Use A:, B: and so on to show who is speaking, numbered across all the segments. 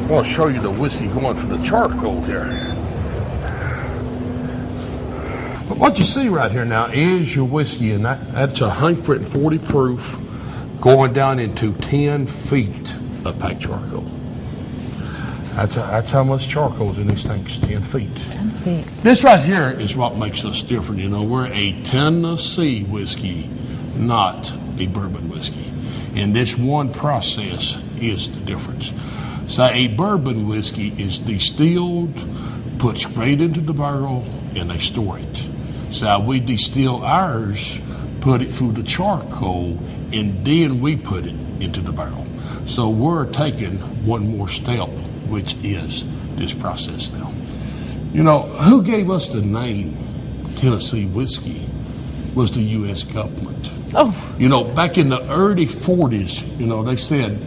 A: I want to show you the whiskey going through the charcoal here. But what you see right here now is your whiskey, and that's 140 proof going down into 10 feet of packed charcoal. That's how much charcoal's in these tanks, 10 feet.
B: 10 feet.
A: This right here is what makes us different. You know, we're a Tennessee whiskey, not a bourbon whiskey. And this one process is the difference. So a bourbon whiskey is distilled, put straight into the barrel, and they store it. So we distill ours, put it through the charcoal, and then we put it into the barrel. So we're taking one more step, which is this process now. You know, who gave us the name Tennessee whiskey was the U.S. government.
B: Oh.
A: You know, back in the early 40s, you know, they said,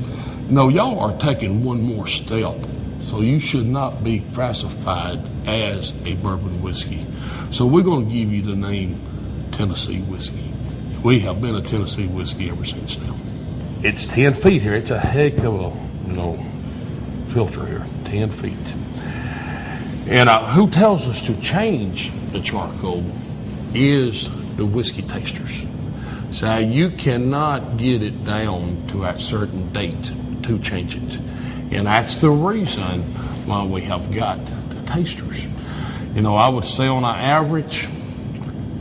A: no, y'all are taking one more step, so you should not be classified as a bourbon whiskey. So we're going to give you the name Tennessee whiskey. We have been a Tennessee whiskey ever since now. It's 10 feet here. It's a heck of a, you know, filter here, 10 feet. And who tells us to change the charcoal is the whiskey tasters. So you cannot get it down to a certain date to change it. And that's the reason why we have got the tasters. You know, I would say on an average,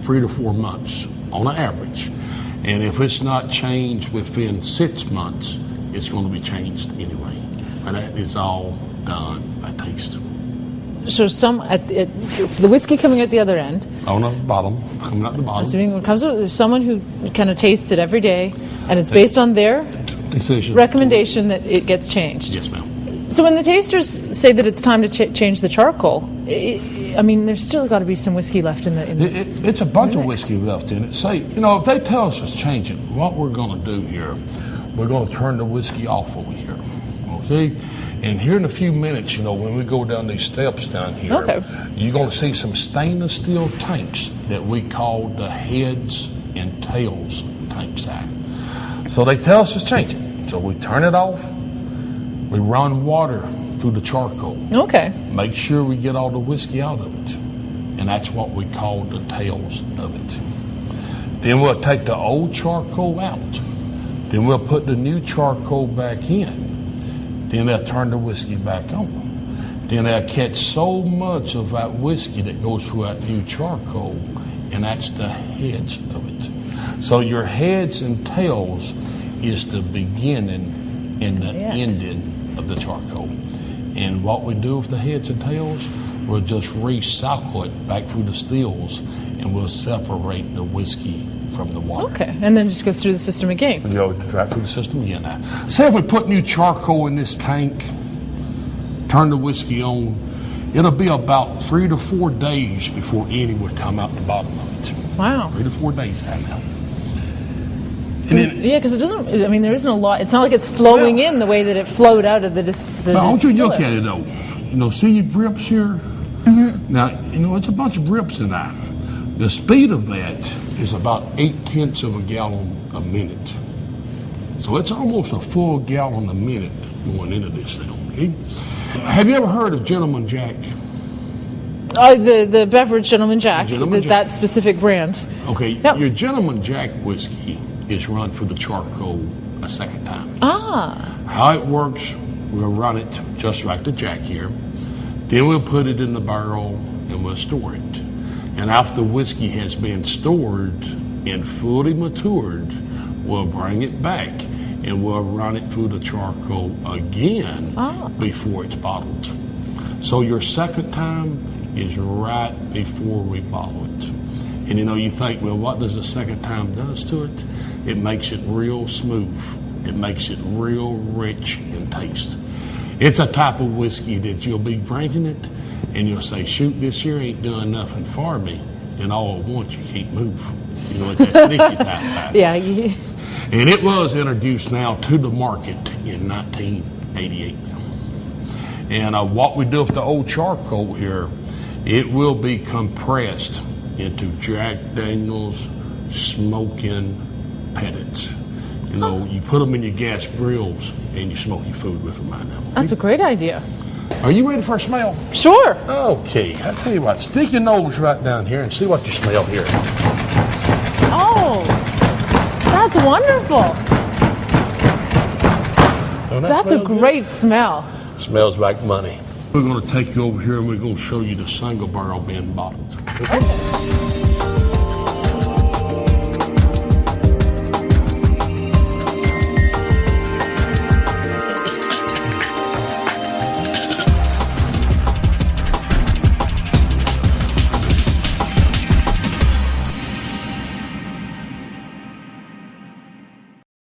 A: 3 to 4 months on an average. And if it's not changed within 6 months, it's going to be changed anyway. And that is all done by taste.
B: So it's the whiskey coming at the other end.
A: On the bottom, coming out the bottom.
B: Assuming it comes out, there's someone who kind of tastes it every day, and it's based on their
A: decision
B: recommendation that it gets changed.
A: Yes, ma'am.
B: So when the tasters say that it's time to change the charcoal, I mean, there's still got to be some whiskey left in the.
A: It's a bunch of whiskey left in it. Say, you know, if they tell us to change it, what we're going to do here, we're going to turn the whiskey off over here. Okay? And here in a few minutes, you know, when we go down these steps down here, you're going to see some stainless steel tanks that we call the heads and tails tanks. So they tell us to change it. So we turn it off. We run water through the charcoal.
B: Okay.
A: Make sure we get all the whiskey out of it. And that's what we call the tails of it. Then we'll take the old charcoal out. Then we'll put the new charcoal back in. Then they'll turn the whiskey back on. Then they'll catch so much of that whiskey that goes through that new charcoal, and that's the heads of it. So your heads and tails is the beginning and the ending of the charcoal. And what we do with the heads and tails, we'll just recycle it back through the stills, and we'll separate the whiskey from the water.
B: Okay, and then just goes through the system again.
A: You go right through the system again. Now, say if we put new charcoal in this tank, turn the whiskey on, it'll be about 3 to 4 days before any would come out the bottom of it.
B: Wow.
A: 3 to 4 days now.
B: Yeah, because it doesn't, I mean, there isn't a lot, it's not like it's flowing in the way that it flowed out of the distillery.
A: Now, I want you to look at it though. You know, see your drips here? Mm-hmm. Now, you know, it's a bunch of drips in there. The speed of that is about 0.8 of a gallon a minute. So it's almost a full gallon a minute going into this thing, okay? Have you ever heard of Gentleman Jack?
B: The beverage Gentleman Jack, that specific brand.
A: Okay, your Gentleman Jack whiskey is run through the charcoal a second time. How it works, we'll run it just like the Jack here. Then we'll put it in the barrel and we'll store it. And after whiskey has been stored and fully matured, we'll bring it back and we'll run it through the charcoal again before it's bottled. So your second time is right before we bottle it. And you know, you think, well, what does the second time does to it? It makes it real smooth. It makes it real rich in taste. It's a type of whiskey that you'll be drinking it and you'll say, shoot, this here ain't doing nothing for me. And all at once you can't move. You know, it's that sneaky type.
B: Yeah.
A: And it was introduced now to the market in 1988 now. And what we do with the old charcoal here, it will be compressed into Jack Daniel's smoking pellets. You know, you put them in your gas grills and you smoke your food with them right now.
B: That's a great idea.
A: Are you ready for a smell?
B: Sure.
A: Okay, I tell you what, stick your nose right down here and see what you smell here.
B: Oh, that's wonderful.
A: Don't that
B: That's a
A: smell good?
B: great smell.
A: Smells like money. We're going to take you over here and we're going to show you the single barrel being bottled. Okay.